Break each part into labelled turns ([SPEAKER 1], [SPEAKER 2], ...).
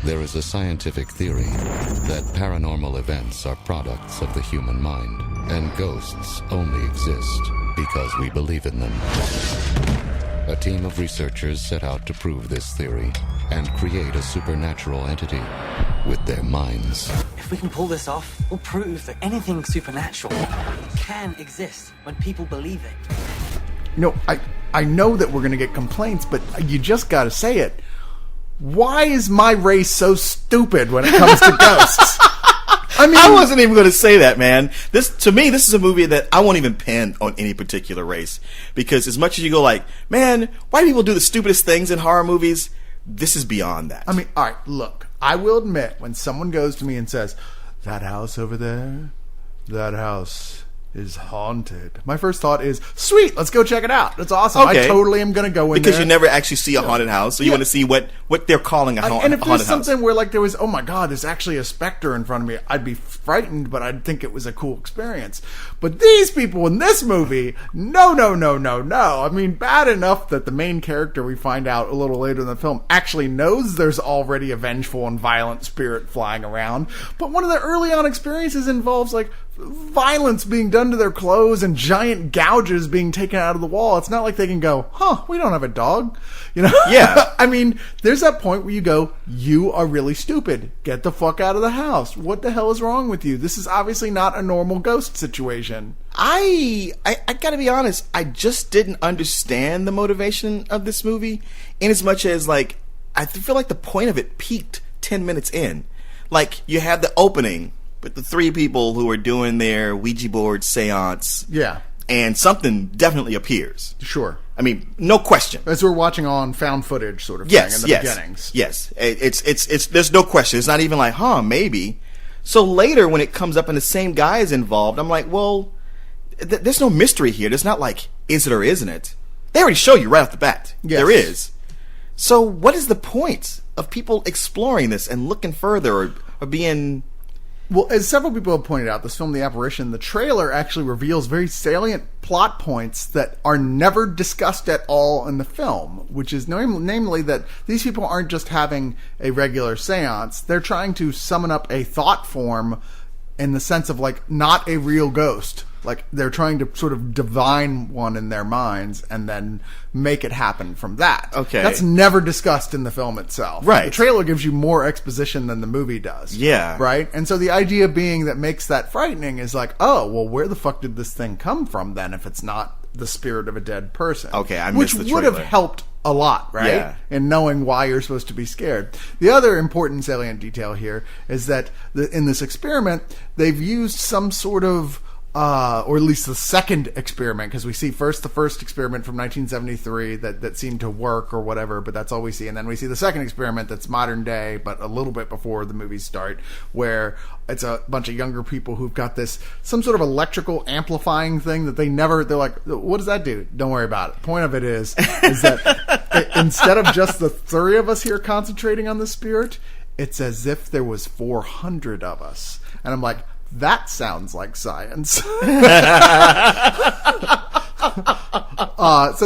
[SPEAKER 1] There is a scientific theory that paranormal events are products of the human mind, and ghosts only exist because we believe in them. A team of researchers set out to prove this theory and create a supernatural entity with their minds.
[SPEAKER 2] If we can pull this off, we'll prove that anything supernatural can exist when people believe it.
[SPEAKER 3] You know, I know that we're going to get complaints, but you just got to say it. Why is my race so stupid when it comes to ghosts? I mean,
[SPEAKER 4] I wasn't even going to say that, man. To me, this is a movie that I won't even pin on any particular race. Because as much as you go like, man, why do people do the stupidest things in horror movies? This is beyond that.
[SPEAKER 3] I mean, all right, look, I will admit, when someone goes to me and says, that house over there, that house is haunted, my first thought is, sweet, let's go check it out. That's awesome. Okay. I totally am going to go in
[SPEAKER 4] because
[SPEAKER 3] there.
[SPEAKER 4] You never actually see a haunted house, so you want to see what they're calling a haunted house.
[SPEAKER 3] And if there's something where like there was, oh my god, there's actually a specter in front of me, I'd be frightened, but I'd think it was a cool experience. But these people in this movie, no. I mean, bad enough that the main character, we find out a little later in the film, actually knows there's already a vengeful and violent spirit flying around. But one of the early on experiences involves like violence being done to their clothes and giant gouges being taken out of the wall. It's not like they can go, we don't have a dog. You know?
[SPEAKER 4] Yeah.
[SPEAKER 3] I mean, there's that point where you go, you are really stupid. Get the fuck out of the house. What the hell is wrong with you? This is obviously not a normal ghost situation.
[SPEAKER 4] I gotta be honest, I just didn't understand the motivation of this movie in as much as, like, I feel like the point of it peaked 10 minutes in. Like, you have the opening with the three people who are doing their Ouija board seance.
[SPEAKER 3] Yeah.
[SPEAKER 4] And something definitely appears.
[SPEAKER 3] Sure.
[SPEAKER 4] I mean, no question.
[SPEAKER 3] As we're watching on found footage sort of thing in the beginnings.
[SPEAKER 4] Yes. It's there's no question. It's not even like, maybe. So later when it comes up and the same guy is involved, I'm like, well, there's no mystery here. There's not like, is it or isn't it? They already show you right off the bat.
[SPEAKER 3] Yes.
[SPEAKER 4] There is. So what is the point of people exploring this and looking further or being...
[SPEAKER 3] Well, as several people have pointed out, this film, The Apparition, the trailer actually reveals very salient plot points that are never discussed at all in the film, which is namely that these people aren't just having a regular seance. They're trying to summon up a thought form in the sense of, like, not a real ghost. Like, they're trying to sort of divine one in their minds and then make it happen from that.
[SPEAKER 4] Okay.
[SPEAKER 3] That's never discussed in the film itself.
[SPEAKER 4] Right.
[SPEAKER 3] The trailer gives you more exposition than the movie does.
[SPEAKER 4] Yeah.
[SPEAKER 3] Right? And so the idea being that makes that frightening is like, oh, well, where the fuck did this thing come from then if it's not the spirit of a dead person?
[SPEAKER 4] Okay, I missed the trailer.
[SPEAKER 3] Which would have helped a lot, right? Yeah. In knowing why you're supposed to be scared. The other important salient detail here is that in this experiment, they've used some sort of... or at least the second experiment, because we see the first experiment from 1973 that seemed to work or whatever, but that's all we see. And then we see the second experiment that's modern day, but a little bit before the movies start, where it's a bunch of younger people who've got some sort of electrical amplifying thing that they're like, what does that do? Don't worry about it. Point of it is that instead of just the three of us here concentrating on the spirit, it's as if there was 400 of us. And I'm like, that sounds like science. So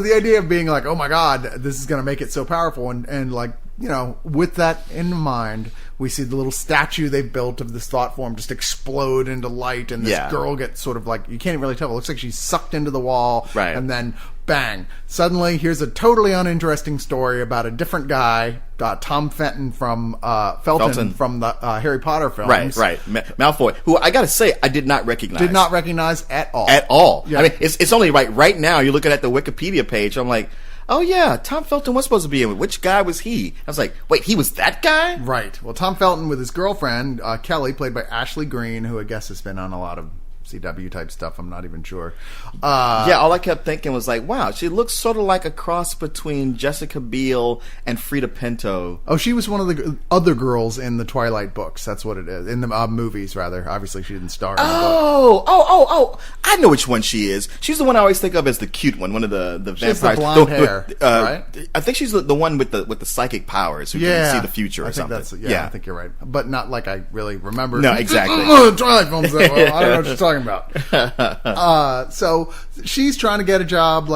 [SPEAKER 3] the idea of being like, oh my god, this is going to make it so powerful, and like, you know, with that in mind, we see the little statue they've built of this thought form just explode into light, and this girl gets sort of like, you can't even really tell, it looks like she's sucked into the wall,
[SPEAKER 4] right? And
[SPEAKER 3] then bang, suddenly here's a totally uninteresting story about a different guy, Tom Felton from from the Harry Potter films.
[SPEAKER 4] Right. Malfoy, who I gotta say, I did not recognize.
[SPEAKER 3] Did not recognize at all.
[SPEAKER 4] At all.
[SPEAKER 3] Yeah.
[SPEAKER 4] I mean, it's only right now, you're looking at the Wikipedia page, I'm like, oh yeah, Tom Felton was supposed to be in it. Which guy was he? I was like, wait, he was that guy?
[SPEAKER 3] Right. Well, Tom Felton with his girlfriend, Kelly, played by Ashley Greene, who I guess has been on a lot of CW type stuff. I'm not even sure.
[SPEAKER 4] All I kept thinking was like, wow, she looks sort of like a cross between Jessica Biel and Frida Pinto.
[SPEAKER 3] Oh, she was one of the other girls in the Twilight books. That's what it is. In the movies, rather. Obviously, she didn't star in the book.
[SPEAKER 4] Oh. I know which one she is. She's the one I always think of as the cute one. One of the vampires.
[SPEAKER 3] She has the blonde hair, right?
[SPEAKER 4] I think she's the one with the psychic powers who can see the future or something.
[SPEAKER 3] I think you're right. But not like I really remember.
[SPEAKER 4] No, exactly.
[SPEAKER 3] Twilight films that well. I don't know what you're talking talking about. So she's trying to get a job,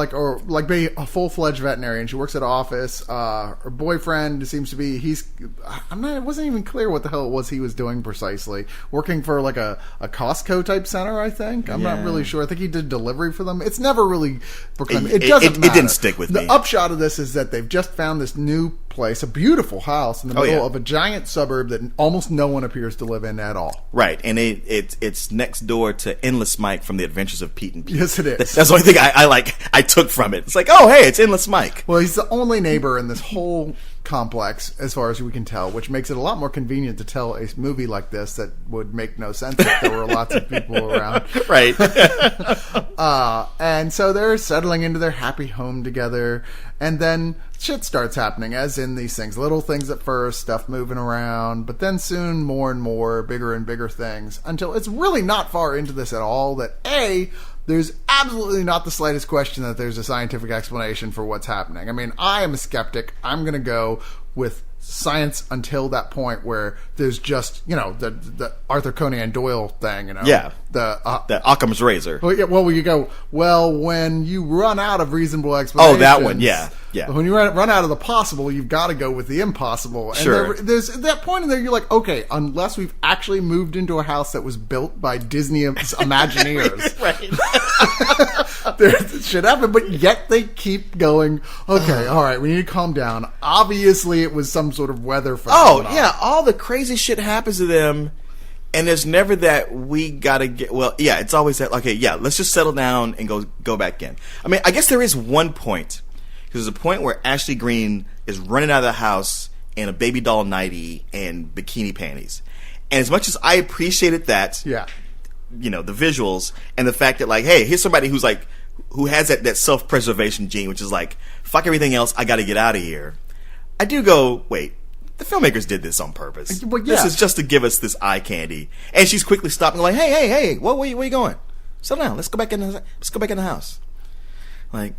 [SPEAKER 3] be a full-fledged veterinarian. She works at an office. Her boyfriend seems to be, it wasn't even clear what the hell it was he was doing precisely. Working for like a Costco type center, I think. I'm not really sure. I think he did delivery for them. It's never really proclaimed. It doesn't matter.
[SPEAKER 4] It didn't stick with me.
[SPEAKER 3] The upshot of this is that they've just found this new place, a beautiful house in the middle of a giant suburb that almost no one appears to live in at all.
[SPEAKER 4] Right, and it's next door to Endless Mike from The Adventures of Pete and Pete.
[SPEAKER 3] Yes, it is.
[SPEAKER 4] That's the only thing I took from it. It's like, oh, hey, it's Endless Mike.
[SPEAKER 3] Well, he's the only neighbor in this whole complex, as far as we can tell, which makes it a lot more convenient to tell a movie like this that would make no sense if there were lots of people around.
[SPEAKER 4] Right.
[SPEAKER 3] And so they're settling into their happy home together, and then shit starts happening, as in these things. Little things at first, stuff moving around, but then soon more and more, bigger and bigger things, until it's really not far into this at all that there's absolutely not the slightest question that there's a scientific explanation for what's happening. I mean, I am a skeptic. I'm going to go with science until that point where there's just, the Arthur Conan Doyle thing,
[SPEAKER 4] Yeah.
[SPEAKER 3] The
[SPEAKER 4] Occam's razor.
[SPEAKER 3] Well, you go, when you run out of reasonable explanations.
[SPEAKER 4] Oh, that one, yeah.
[SPEAKER 3] When you run out of the possible, you've got to go with the impossible. And
[SPEAKER 4] sure.
[SPEAKER 3] There's that point in there, you're like, okay, unless we've actually moved into a house that was built by Disney's Imagineers.
[SPEAKER 4] Right.
[SPEAKER 3] There's shit happened, but yet they keep going, okay, all right, we need to calm down. Obviously, it was some sort of weather phenomenon.
[SPEAKER 4] Oh, yeah, all the crazy shit happens to them, and there's never that we gotta get, it's always that, okay, yeah, let's just settle down and go back in. I mean, I guess there is one point, because there's a point where Ashley Greene is running out of the house in a baby doll nightie and bikini panties. And as much as I appreciated that,
[SPEAKER 3] yeah,
[SPEAKER 4] the visuals, and the fact that, like, hey, here's somebody who's like, who has that self-preservation gene, which is like, fuck everything else, I gotta get out of here. I do go, wait, the filmmakers did this on purpose.
[SPEAKER 3] Well, yeah.
[SPEAKER 4] This is just to give us this eye candy. And she's quickly stopping, like, hey, where you going? Settle down. Let's go back in the house. Like,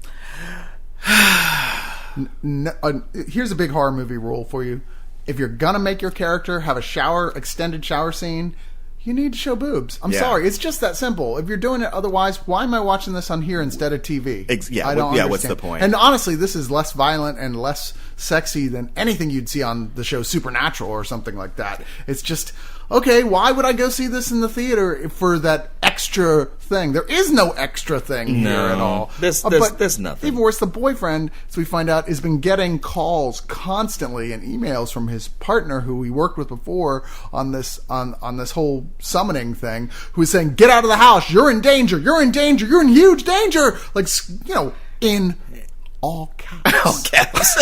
[SPEAKER 3] here's a big horror movie rule for you: if you're gonna make your character have a extended shower scene, you need to show boobs. I'm sorry, it's just that simple. If you're doing it otherwise, why am I watching this on here instead of TV? I don't understand.
[SPEAKER 4] What's the point?
[SPEAKER 3] And honestly, this is less violent and less sexy than anything you'd see on the show Supernatural or something like that. It's just, okay, why would I go see this in the theater for that extra thing? There is no extra thing here at all.
[SPEAKER 4] There's nothing.
[SPEAKER 3] Even worse, the boyfriend, as we find out, has been getting calls constantly and emails from his partner, who he worked with before on this whole summoning thing, who is saying, get out of the house, you're in danger, you're in huge danger, like, in all caps.
[SPEAKER 4] All caps.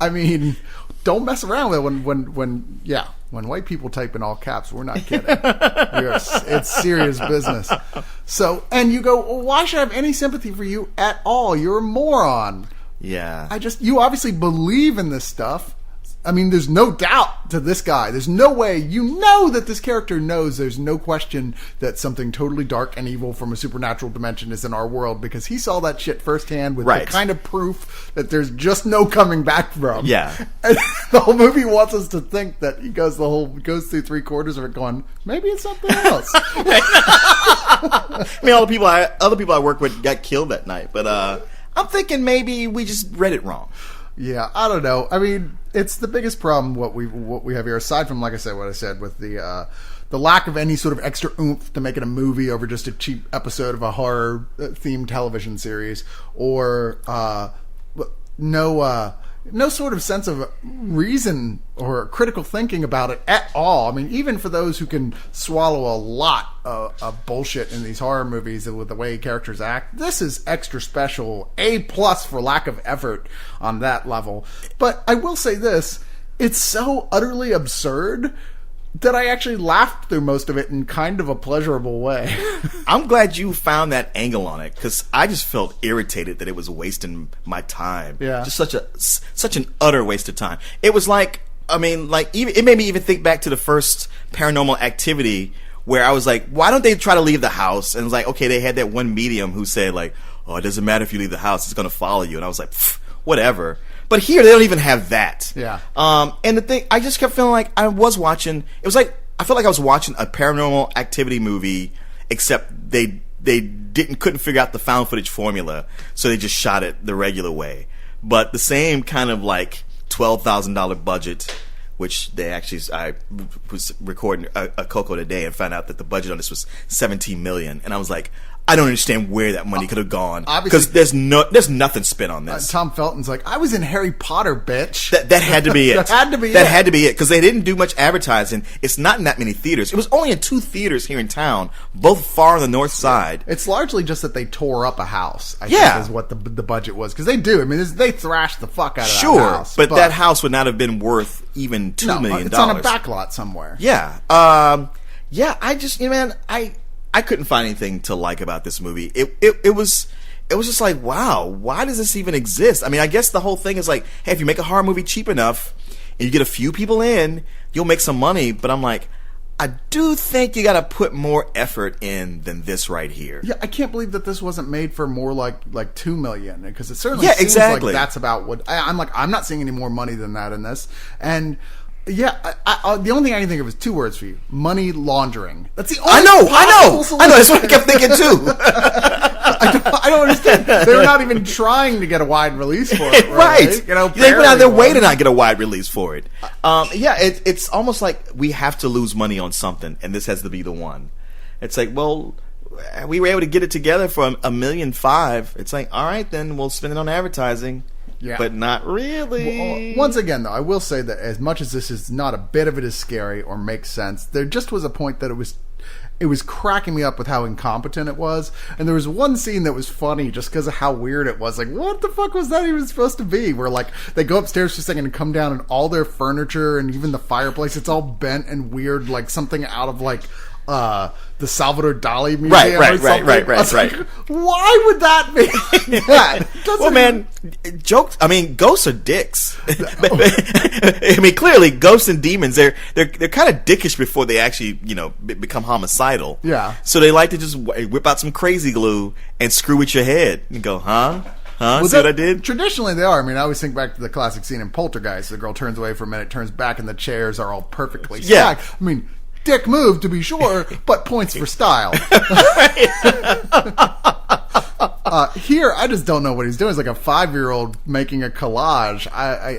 [SPEAKER 3] I mean, don't mess around with it when white people type in all caps. We're not kidding. It's serious business. So, and you go, well, why should I have any sympathy for you at all? You're a moron.
[SPEAKER 4] Yeah.
[SPEAKER 3] You obviously believe in this stuff. I mean, there's no doubt to this guy. There's no way. That this character knows there's no question that something totally dark and evil from a supernatural dimension is in our world, because he saw that shit firsthand with the kind of proof that there's just no coming back from.
[SPEAKER 4] Yeah.
[SPEAKER 3] And the whole movie wants us to think that he goes through 3/4 of it going, maybe it's something else.
[SPEAKER 4] I mean, all the other people I work with got killed that night, but I'm thinking maybe we just read it wrong.
[SPEAKER 3] Yeah, I don't know. I mean, it's the biggest problem what we have here, aside from, like I said, what I said with the lack of any sort of extra oomph to make it a movie over just a cheap episode of a horror themed television series, or no sort of sense of reason or critical thinking about it at all. I mean, even for those who can swallow a lot of bullshit in these horror movies with the way characters act, this is extra special. A+ for lack of effort on that level. But I will say this, it's so utterly absurd that I actually laughed through most of it in kind of a pleasurable way.
[SPEAKER 4] I'm glad you found that angle on it, because I just felt irritated that it was wasting my time.
[SPEAKER 3] Yeah.
[SPEAKER 4] Just such an utter waste of time. It was like, I mean, like, even it made me even think back to the first Paranormal Activity, where I was like, why don't they try to leave the house? And it was like, okay, they had that one medium who said, like, oh, it doesn't matter if you leave the house, it's going to follow you. And I was like, whatever. But here, they don't even have that.
[SPEAKER 3] Yeah.
[SPEAKER 4] And the thing, I just kept feeling like I was watching, it was like I felt like I was watching a Paranormal Activity movie, except they couldn't figure out the found footage formula, so they just shot it the regular way. But the same kind of like $12,000 budget, which I was recording a Coco today and found out that the budget on this was $17 million, and I was like, I don't understand where that money could have gone, because there's nothing spent on this.
[SPEAKER 3] Tom Felton's like, I was in Harry Potter, bitch.
[SPEAKER 4] That had to be it.
[SPEAKER 3] That had to be it.
[SPEAKER 4] That had to be it, because they didn't do much advertising. It's not in that many theaters. It was only in 2 theaters here in town, both far on the north side.
[SPEAKER 3] It's largely just that they tore up a house, I think is what the budget was. Because they do. I mean, they thrashed the fuck out of that house.
[SPEAKER 4] But that house would not have been worth even $2 million.
[SPEAKER 3] It's on a backlot somewhere.
[SPEAKER 4] Yeah. I just, man, I couldn't find anything to like about this movie. It was just like, wow, why does this even exist? I mean, I guess the whole thing is like, hey, if you make a horror movie cheap enough and you get a few people in, you'll make some money. But I'm like, I do think you got to put more effort in than this right here.
[SPEAKER 3] Yeah, I can't believe that this wasn't made for more like $2 million, because it certainly seems like that's about what I'm like. I'm not seeing any more money than that in this, and. Yeah, the only thing I can think of is 2 words for you: money laundering. That's the only. I know.
[SPEAKER 4] That's what I kept thinking too.
[SPEAKER 3] I don't understand. They were not even trying to get a wide release for it, right?
[SPEAKER 4] You know, they went out of their way to not get a wide release for it. It's almost like we have to lose money on something, and this has to be the one. It's like, well, we were able to get it together for $1.5 million. It's like, all right, then we'll spend it on advertising. Yeah. But not really.
[SPEAKER 3] Once again, though, I will say that as much as this is not a bit of it is scary or makes sense, there just was a point that it was cracking me up with how incompetent it was. And there was one scene that was funny just because of how weird it was. Like, what the fuck was that even supposed to be? Where, like, they go upstairs for a second and come down, and all their furniture and even the fireplace, it's all bent and weird, like something out of, like, the Salvador Dali museum. Right. Like, why would that be that?
[SPEAKER 4] Well, man, ghosts are dicks. I mean, clearly, ghosts and demons, they're kind of dickish before they actually, become homicidal.
[SPEAKER 3] Yeah.
[SPEAKER 4] So they like to just whip out some crazy glue and screw with your head and go, huh? Well, see what I did?
[SPEAKER 3] Traditionally, they are. I mean, I always think back to the classic scene in Poltergeist. The girl turns away for a minute, turns back, and the chairs are all perfectly stacked. Yeah. I mean, dick move, to be sure, but points for style. Here, I just don't know what he's doing. It's like a 5-year-old making a collage. I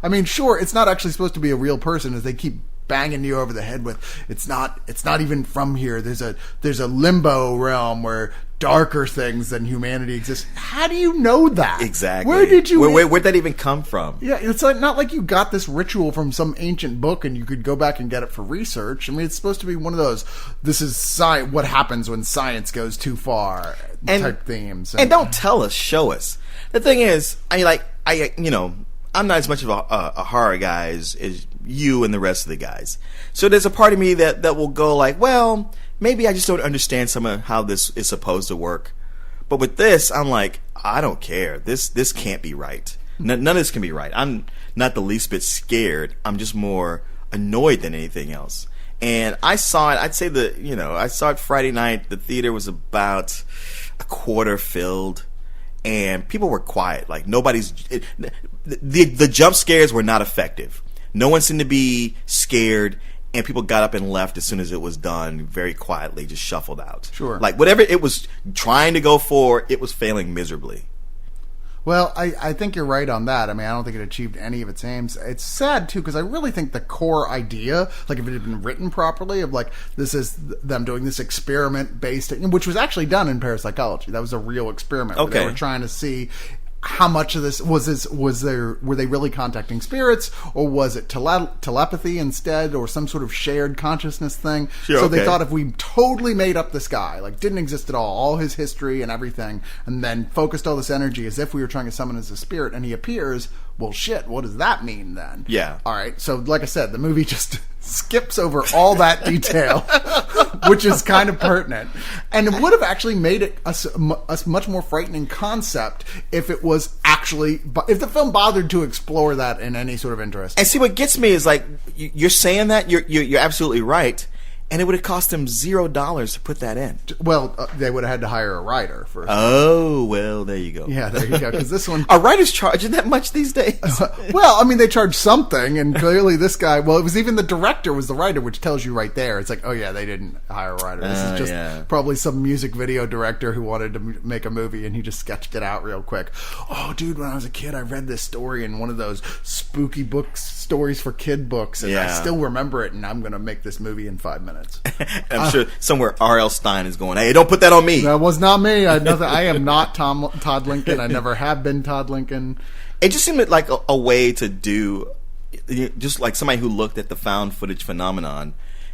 [SPEAKER 3] mean, sure, it's not actually supposed to be a real person, as they keep banging you over the head with. It's not even from here. There's a limbo realm where darker things than humanity exist. How do you know that?
[SPEAKER 4] Exactly. Where'd that even come from?
[SPEAKER 3] Yeah, it's not like you got this ritual from some ancient book and you could go back and get it for research. I mean, it's supposed to be one of those, this is what happens when science goes too far type themes.
[SPEAKER 4] And don't tell us, show us. The thing is, I'm not as much of a horror guy as you and the rest of the guys. So there's a part of me that will go like, well, maybe I just don't understand some of how this is supposed to work. But with this, I'm like, I don't care. This can't be right. None of this can be right. I'm not the least bit scared. I'm just more annoyed than anything else. And I saw it, I'd say I saw it Friday night. The theater was about a quarter filled. And people were quiet. Like, the jump scares were not effective. No one seemed to be scared. And people got up and left as soon as it was done, very quietly, just shuffled out.
[SPEAKER 3] Sure.
[SPEAKER 4] Like, whatever it was trying to go for, it was failing miserably.
[SPEAKER 3] Well, I think you're right on that. I mean, I don't think it achieved any of its aims. It's sad, too, because I really think the core idea, like if it had been written properly, of like, this is them doing this experiment based, which was actually done in parapsychology. That was a real experiment.
[SPEAKER 4] Okay.
[SPEAKER 3] Where they were trying to see how much of this were they really contacting spirits, or was it telepathy instead, or some sort of shared consciousness thing?
[SPEAKER 4] Sure,
[SPEAKER 3] so
[SPEAKER 4] okay.
[SPEAKER 3] They thought if we totally made up this guy, like didn't exist at all his history and everything, and then focused all this energy as if we were trying to summon as a spirit, and he appears, well, shit, what does that mean then?
[SPEAKER 4] Yeah.
[SPEAKER 3] All right, so like I said, the movie just skips over all that detail, which is kind of pertinent. And it would have actually made it a much more frightening concept if the film bothered to explore that in any sort of interest.
[SPEAKER 4] And see, what gets me is like, you're saying that, you're absolutely right. and it would have cost them $0 to put that in.
[SPEAKER 3] Well, they would have had to hire a writer first.
[SPEAKER 4] Oh, well, there you go.
[SPEAKER 3] Yeah, there you go. Because this one,
[SPEAKER 4] are writers charging that much these days?
[SPEAKER 3] well, I mean, they charge something, and clearly this guy. Well, it was even the director was the writer, which tells you right there. It's like, oh yeah, they didn't hire a writer. This is just probably some music video director who wanted to make a movie, and he just sketched it out real quick. Oh, dude, when I was a kid, I read this story in one of those spooky books, stories for kid books, and I still remember it, and I'm going to make this movie in 5 minutes.
[SPEAKER 4] I'm sure somewhere R.L. Stein is going, hey, don't put that on me.
[SPEAKER 3] That was not me. I am not Todd Lincoln. I never have been Todd Lincoln.
[SPEAKER 4] It just seemed like a way to do, just like somebody who looked at the found footage phenomenon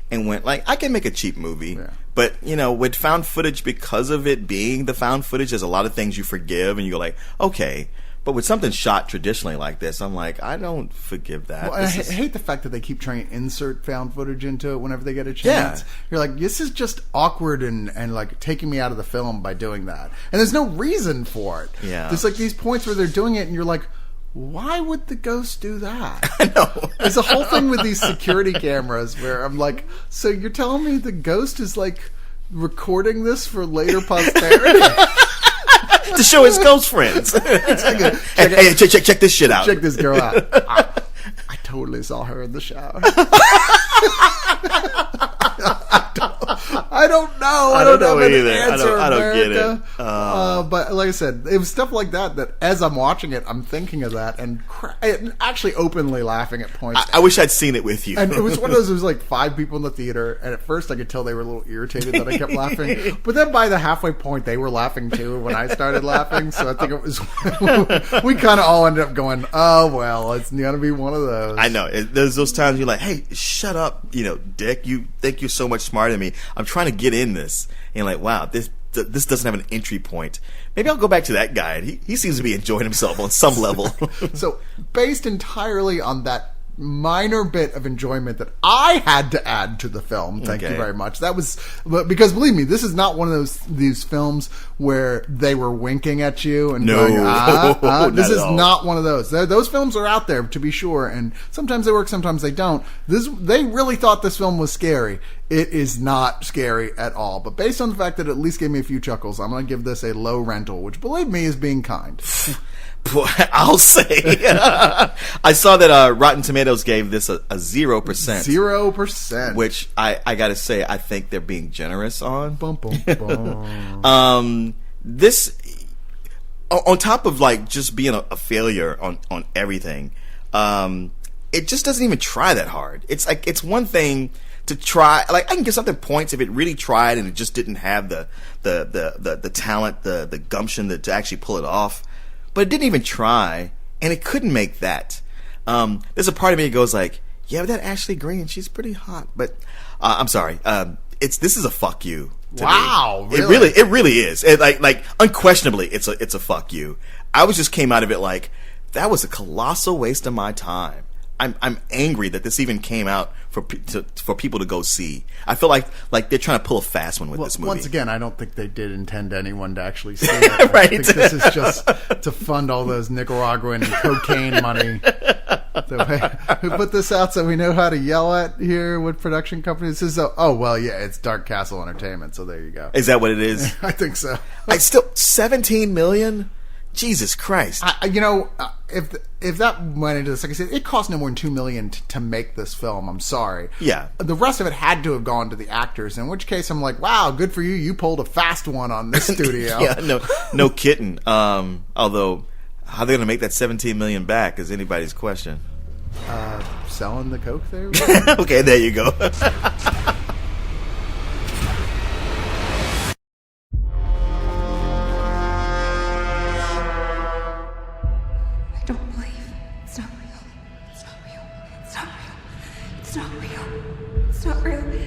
[SPEAKER 4] and went like, I can make a cheap movie. Yeah. But, with found footage, because of it being the found footage, there's a lot of things you forgive, and you go like, okay. But with something shot traditionally like this, I'm like, I don't forgive that.
[SPEAKER 3] Well, I hate the fact that they keep trying to insert found footage into it whenever they get a chance. Yeah. You're like, this is just awkward and like taking me out of the film by doing that. And there's no reason for it.
[SPEAKER 4] Yeah.
[SPEAKER 3] There's like these points where they're doing it and you're like, why would the ghost do that?
[SPEAKER 4] I know.
[SPEAKER 3] There's a whole thing with these security cameras where I'm like, so you're telling me the ghost is like recording this for later posterity?
[SPEAKER 4] To show his ghost friends. Hey, check this shit out.
[SPEAKER 3] Check this girl out. I totally saw her in the shower. I don't know.
[SPEAKER 4] I don't know either.
[SPEAKER 3] Answer,
[SPEAKER 4] I don't get it.
[SPEAKER 3] But like I said, it was stuff like that as I'm watching it, I'm thinking of that and actually openly laughing at points.
[SPEAKER 4] I wish I'd seen it with you.
[SPEAKER 3] And it was one of those, it was like 5 people in the theater, and at first I could tell they were a little irritated that I kept laughing. But then by the halfway point, they were laughing too when I started laughing. So I think it was, we kind of all ended up going, oh, well, it's going to be one of those.
[SPEAKER 4] I know. There's those times you're like, hey, shut up, dick. You think you're so much smarter than me. I'm trying to get in this. And you're like, wow, this doesn't have an entry point. Maybe I'll go back to that guy. He seems to be enjoying himself on some level.
[SPEAKER 3] So, based entirely on that minor bit of enjoyment that I had to add to the film, thank you very much. That was, because believe me, this is not one of these films where they were winking at you and going, this is not one of those. Those films are out there, to be sure, and sometimes they work, sometimes they don't. They really thought this film was scary. It is not scary at all. But based on the fact that it at least gave me a few chuckles, I'm going to give this a low rental, which, believe me, is being kind.
[SPEAKER 4] I'll say. I saw that Rotten Tomatoes gave this a 0%.
[SPEAKER 3] 0%.
[SPEAKER 4] Which I got to say, I think they're being generous on.
[SPEAKER 3] Bum, bum, bum.
[SPEAKER 4] This, on top of like just being a failure on everything, it just doesn't even try that hard. It's like, it's one thing to try, like I can give something points if it really tried and it just didn't have the talent, the gumption to actually pull it off. But it didn't even try, and it couldn't make that. There's a part of me that goes like, yeah, but that Ashley Greene, she's pretty hot. But I'm sorry, this is a fuck you.
[SPEAKER 3] Wow,
[SPEAKER 4] me.
[SPEAKER 3] really?
[SPEAKER 4] It really is. Like unquestionably, it's a fuck you. I just came out of it like, that was a colossal waste of my time. I'm angry that this even came out for people to go see. I feel like they're trying to pull a fast one with this movie.
[SPEAKER 3] Once again, I don't think they did intend anyone to actually see it.
[SPEAKER 4] Right.
[SPEAKER 3] I think this is just to fund all those Nicaraguan cocaine money. So, who put this out so we know how to yell at here? What production company this is? Oh, well, yeah, it's Dark Castle Entertainment. So there you go.
[SPEAKER 4] Is that what it is?
[SPEAKER 3] I think so.
[SPEAKER 4] Still $17 million. Jesus Christ!
[SPEAKER 3] If that went into this, like I said, it cost no more than $2 million to make this film. I'm sorry.
[SPEAKER 4] Yeah.
[SPEAKER 3] The rest of it had to have gone to the actors. In which case, I'm like, wow, good for you. You pulled a fast one on this studio.
[SPEAKER 4] Yeah, no kidding. Although, how they're going to make that $17 million back is anybody's question.
[SPEAKER 3] Selling the coke there.
[SPEAKER 4] Okay, there you go.
[SPEAKER 5] It's not real.